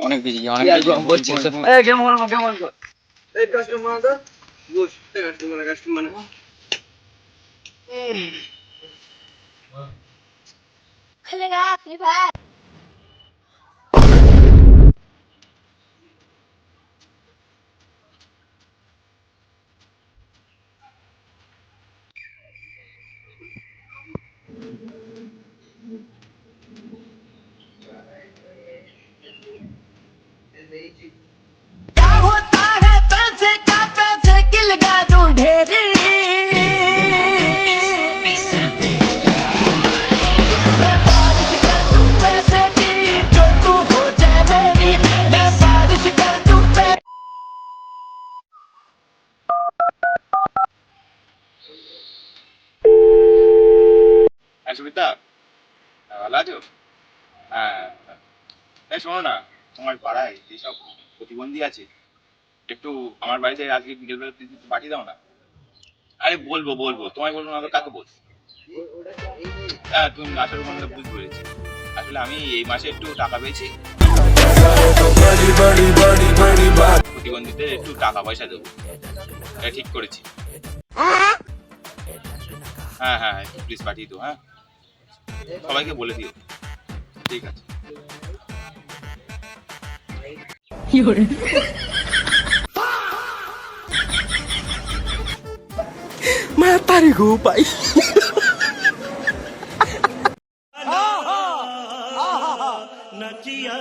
অনেক বেশি অনেক खुलेगा फ्री फायर। क्या होता है पैसे का, पैसे की लगा दूं ढेरी। मैं बारिश कर दूं पैसे की, जो तू हो जाए मेरी। मैं बारिश कर दूं पैसे। সুবিতা ভালো আছো? হ্যাঁ, এই শোনো না, তোমার পাড়ায় যেসব প্রতিবন্ধী আছে একটু আমার বাড়িতে আজকে বিকেলবেলা একটু পাঠিয়ে দাও না। আরে বলবো বলবো, তোমায় বলবো না তো কাকে বলবো? হ্যাঁ, তুমি আসলে মনে বুঝতে পেরেছি। আসলে আমি এই মাসে একটু টাকা পেয়েছি, প্রতিবন্ধীদের একটু টাকা পয়সা দেবো, এটা ঠিক করেছি। হ্যাঁ হ্যাঁ, একটু প্লিজ পাঠিয়ে দিও। হ্যাঁ, সবাইকে বলে দিও। ঠিক আছে। Matarigo, pai. नचिया